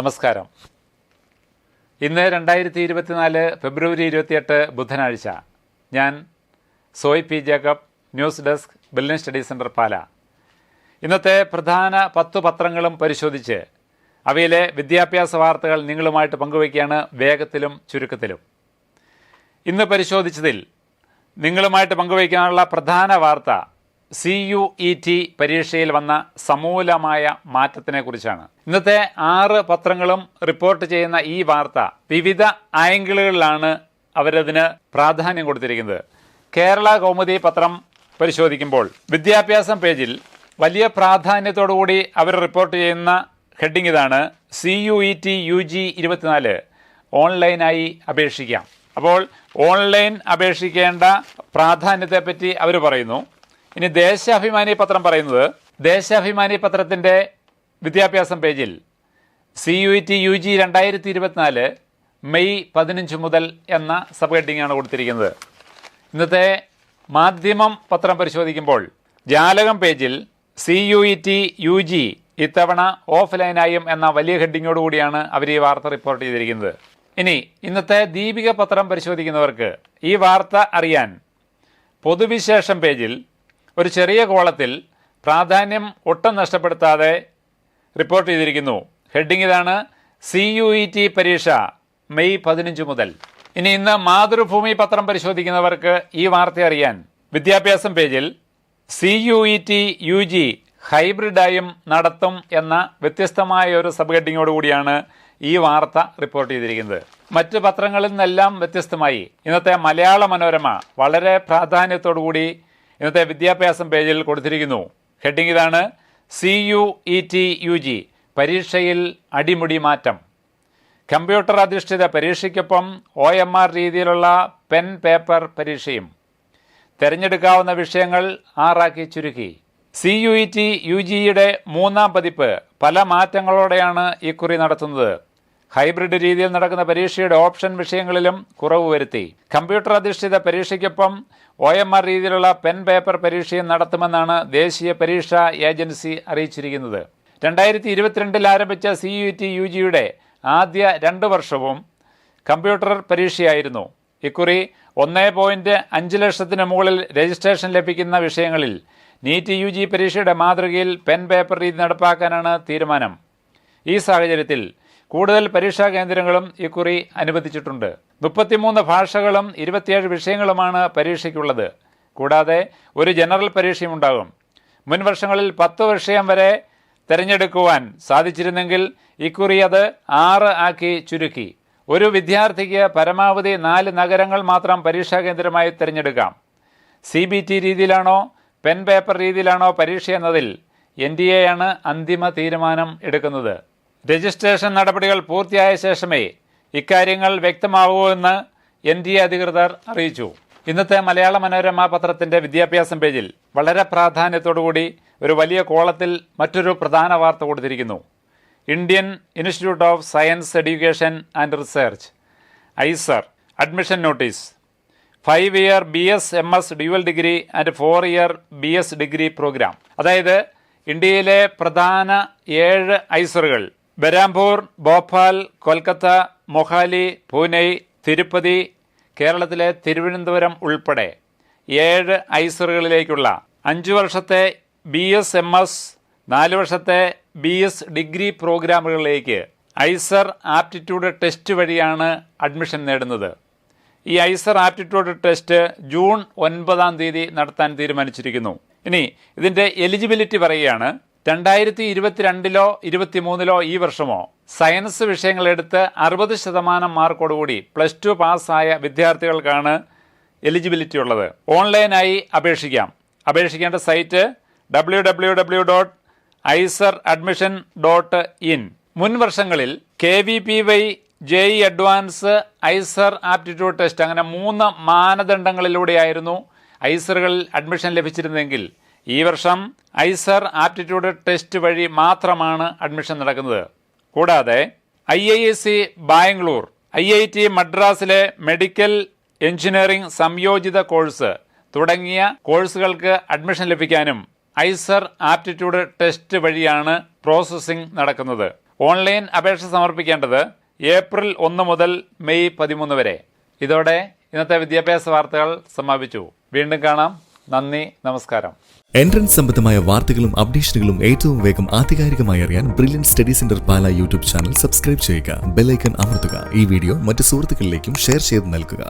നമസ്കാരം. ഇന്ന് 2024 ഫെബ്രുവരി 28 ബുധനാഴ്ച. ഞാൻ Soy P Jacob, news desk, ബില്ലിൻ സ്റ്റഡി സെൻറ്റർ, പാല. ഇന്നത്തെ പ്രധാന 10 പത്രങ്ങളും പരിശോധിച്ച് അവയിലെ വിദ്യാഭ്യാസ വാർത്തകൾ നിങ്ങളുമായിട്ട് പങ്കുവയ്ക്കുകയാണ്, വേഗത്തിലും ചുരുക്കത്തിലും. ഇന്ന് പരിശോധിച്ചതിൽ നിങ്ങളുമായിട്ട് പങ്കുവയ്ക്കാനുള്ള പ്രധാന വാർത്ത CUET പരീക്ഷയിൽ വന്ന സമൂലമായ മാറ്റത്തിനെക്കുറിച്ചാണ്. ഇന്നത്തെ 6 പത്രങ്ങളും റിപ്പോർട്ട് ചെയ്യുന്ന ഈ വാർത്ത വിവിധ ആംഗിളുകളിലാണ് അവരതിന് പ്രാധാന്യം കൊടുത്തിരിക്കുന്നത്. കേരള കൗമുദി പത്രം പരിശോധിക്കുമ്പോൾ വിദ്യാഭ്യാസം പേജിൽ വലിയ പ്രാധാന്യത്തോടുകൂടി അവർ റിപ്പോർട്ട് ചെയ്യുന്ന ഹെഡിങ് ഇതാണ്: CUET UG 24 ഓൺലൈനായി അപേക്ഷിക്കാം. അപ്പോൾ ഓൺലൈൻ അപേക്ഷിക്കേണ്ട പ്രാധാന്യത്തെപ്പറ്റി അവർ പറയുന്നു. ഇനി ദേശാഭിമാനി പത്രം പറയുന്നത്, ദേശാഭിമാനി പത്രത്തിൻ്റെ വിദ്യാഭ്യാസം പേജിൽ CUET UG 2024 മെയ് 15 മുതൽ എന്ന സബ് ഹെഡിങ്ങാണ് കൊടുത്തിരിക്കുന്നത്. ഇന്നത്തെ മാധ്യമം പത്രം പരിശോധിക്കുമ്പോൾ ജാലകം പേജിൽ CUET UG ഇത്തവണ ഓഫ്ലൈനായും എന്ന വലിയ ഹെഡിങ്ങോടുകൂടിയാണ് അവർ ഈ വാർത്ത റിപ്പോർട്ട് ചെയ്തിരിക്കുന്നത്. ഇനി ഇന്നത്തെ ദീപിക പത്രം പരിശോധിക്കുന്നവർക്ക് ഈ വാർത്ത അറിയാൻ പൊതുവിശേഷം പേജിൽ ഒരു ചെറിയ കോളത്തിൽ പ്രാധാന്യം ഒട്ടും നഷ്ടപ്പെടുത്താതെ റിപ്പോർട്ട് ചെയ്തിരിക്കുന്നു. ഹെഡിങ് ഇതാണ്: CUET പരീക്ഷ മെയ് 15 മുതൽ. ഇന്ന് മാതൃഭൂമി പത്രം പരിശോധിക്കുന്നവർക്ക് ഈ വാർത്ത അറിയാൻ വിദ്യാഭ്യാസം പേജിൽ CUET UG ഹൈബ്രിഡായും നടത്തും എന്ന വ്യത്യസ്തമായ ഒരു സബ് ഹെഡിങ്ങോടുകൂടിയാണ് ഈ വാർത്ത റിപ്പോർട്ട് ചെയ്തിരിക്കുന്നത്. മറ്റ് പത്രങ്ങളിൽ നിന്നെല്ലാം വ്യത്യസ്തമായി ഇന്നത്തെ മലയാള മനോരമ വളരെ പ്രാധാന്യത്തോടുകൂടി ഇന്നത്തെ വിദ്യാഭ്യാസം പേജിൽ കൊടുത്തിരിക്കുന്നു. ഹെഡിങ് ഇതാണ്: CUET UG പരീക്ഷയിൽ അടിമുടി മാറ്റം. കമ്പ്യൂട്ടർ അധിഷ്ഠിത പരീക്ഷയ്ക്കൊപ്പം OMR രീതിയിലുള്ള പെൻ പേപ്പർ പരീക്ഷയും. തിരഞ്ഞെടുക്കാവുന്ന വിഷയങ്ങൾ 6 ചുരുക്കി. CUET UGയുടെ 3ാം പതിപ്പ് പല മാറ്റങ്ങളോടെയാണ് ഇക്കുറി നടത്തുന്നത്. ഹൈബ്രിഡ് രീതിയിൽ നടക്കുന്ന പരീക്ഷയുടെ ഓപ്ഷൻ വിഷയങ്ങളിലും കുറവ് വരുത്തി. കമ്പ്യൂട്ടർ അധിഷ്ഠിത പരീക്ഷയ്ക്കൊപ്പം OMR രീതിയിലുള്ള പെൻ പേപ്പർ പരീക്ഷയും നടത്തുമെന്നാണ് ദേശീയ പരീക്ഷാ ഏജൻസി അറിയിച്ചിരിക്കുന്നത്. 2022 ആരംഭിച്ച CUET UGയുടെ ആദ്യ 2 വർഷവും കമ്പ്യൂട്ടർ പരീക്ഷയായിരുന്നു. ഇക്കുറി 1.5 ലക്ഷത്തിന് മുകളിൽ രജിസ്ട്രേഷൻ ലഭിക്കുന്ന വിഷയങ്ങളിൽ NEET UG പരീക്ഷയുടെ മാതൃകയിൽ പെൻ പേപ്പർ രീതി നടപ്പാക്കാനാണ് തീരുമാനം. ഈ സാഹചര്യത്തിൽ കൂടുതൽ പരീക്ഷാ കേന്ദ്രങ്ങളും ഇക്കുറി അനുവദിച്ചിട്ടുണ്ട്. 33 ഭാഷകളും 27 വിഷയങ്ങളുമാണ് പരീക്ഷയ്ക്കുള്ളത്. കൂടാതെ ഒരു ജനറൽ പരീക്ഷയും ഉണ്ടാകും. മുൻ വർഷങ്ങളിൽ 10 വിഷയം വരെ തിരഞ്ഞെടുക്കുവാൻ സാധിച്ചിരുന്നെങ്കിൽ ഇക്കുറി അത് 6 ആക്കി ചുരുക്കി. ഒരു വിദ്യാർത്ഥിക്ക് പരമാവധി 4 നഗരങ്ങൾ മാത്രം പരീക്ഷാ കേന്ദ്രമായി തിരഞ്ഞെടുക്കാം. CBT രീതിയിലാണോ പെൻ പേപ്പർ രീതിയിലാണോ പരീക്ഷ എന്നതിൽ NTA ആണ് അന്തിമ തീരുമാനം എടുക്കുന്നത്. രജിസ്ട്രേഷൻ നടപടികൾ പൂർത്തിയായ ശേഷമേ ഇക്കാര്യങ്ങൾ വ്യക്തമാവൂ എന്ന് NTA അധികൃതർ അറിയിച്ചു. ഇന്നത്തെ മലയാള മനോരമ പത്രത്തിൻ്റെ വിദ്യാഭ്യാസം പേജിൽ വളരെ പ്രാധാന്യത്തോടുകൂടി ഒരു വലിയ കോളത്തിൽ മറ്റൊരു പ്രധാന വാർത്ത കൊടുത്തിരിക്കുന്നു. Indian institute of science education and research IISER admission notice. 5-year BS/MS dual degree and 4-year BS degree programme. അതായത് ഇന്ത്യയിലെ പ്രധാന 7 IISERകൾ ബരാംപൂർ, ഭോപ്പാൽ, കൊൽക്കത്ത, മൊഹാലി, പൂനെ, തിരുപ്പതി, കേരളത്തിലെ തിരുവനന്തപുരം ഉൾപ്പെടെ 7 IISERകളിലേക്കുള്ള 5 വർഷത്തെ BS/MS, 4 വർഷത്തെ BS ഡിഗ്രി പ്രോഗ്രാമുകളിലേക്ക് IISER ആപ്റ്റിറ്റ്യൂഡ് ടെസ്റ്റ് വഴിയാണ് അഡ്മിഷൻ നേടുന്നത്. ഈ IISER ആപ്റ്റിറ്റ്യൂഡ് ടെസ്റ്റ് ജൂൺ 9-ാം തീയതി നടത്താൻ തീരുമാനിച്ചിരിക്കുന്നു. ഇനി ഇതിൻ്റെ എലിജിബിലിറ്റി പറയുകയാണ്. 2022-ലോ 23-ലോ ഈ വർഷമോ സയൻസ് വിഷയങ്ങളെടുത്ത് 60% മാർക്കോടുകൂടി +2 പാസ്സായ വിദ്യാർത്ഥികൾക്കാണ് എലിജിബിലിറ്റി ഉള്ളത്. ഓൺലൈനായി അപേക്ഷിക്കാം. അപേക്ഷിക്കേണ്ട സൈറ്റ് www.iceradmission.in. മുൻ വർഷങ്ങളിൽ KVPY, JEE advance, IISER aptitude test, അങ്ങനെ 3 മാനദണ്ഡങ്ങളിലൂടെയായിരുന്നു IISERകളിൽ അഡ്മിഷൻ ലഭിച്ചിരുന്നെങ്കിൽ ഈ വർഷം IISER ആപ്റ്റിറ്റ്യൂഡ് ടെസ്റ്റ് വഴി മാത്രമാണ് അഡ്മിഷൻ നടക്കുന്നത്. കൂടാതെ IISc ബാംഗ്ലൂർ, IIT മദ്രാസിലെ മെഡിക്കൽ എഞ്ചിനീയറിംഗ് സംയോജിത കോഴ്സ് തുടങ്ങിയ കോഴ്സുകൾക്ക് അഡ്മിഷൻ ലഭിക്കാനും IISER ആപ്റ്റിറ്റ്യൂഡ് ടെസ്റ്റ് വഴിയാണ് പ്രോസസ്സിംഗ് നടക്കുന്നത്. ഓൺലൈൻ അപേക്ഷ സമർപ്പിക്കേണ്ടത് ഏപ്രിൽ 1 മുതൽ മെയ് 13 വരെ. ഇതോടെ ഇന്നത്തെ വിദ്യാഭ്യാസ വാർത്തകൾ സമാപിച്ചു. വീണ്ടും കാണാം. നന്ദി, നമസ്കാരം. എൻട്രൻസ് സംബന്ധമായ വാർത്തകളും അപ്ഡേഷനുകളും ഏറ്റവും വേഗം ആധികാരികമായി അറിയാൻ ബ്രില്യൻറ്റ് സ്റ്റഡി സെന്റർ പാല യൂട്യൂബ് ചാനൽ സബ്സ്ക്രൈബ് ചെയ്യുക. ബെൽ ഐക്കൺ അമർത്തുക. ഈ വീഡിയോ മറ്റ് സുഹൃത്തുക്കളിലേക്കും ഷെയർ ചെയ്ത് നൽകുക.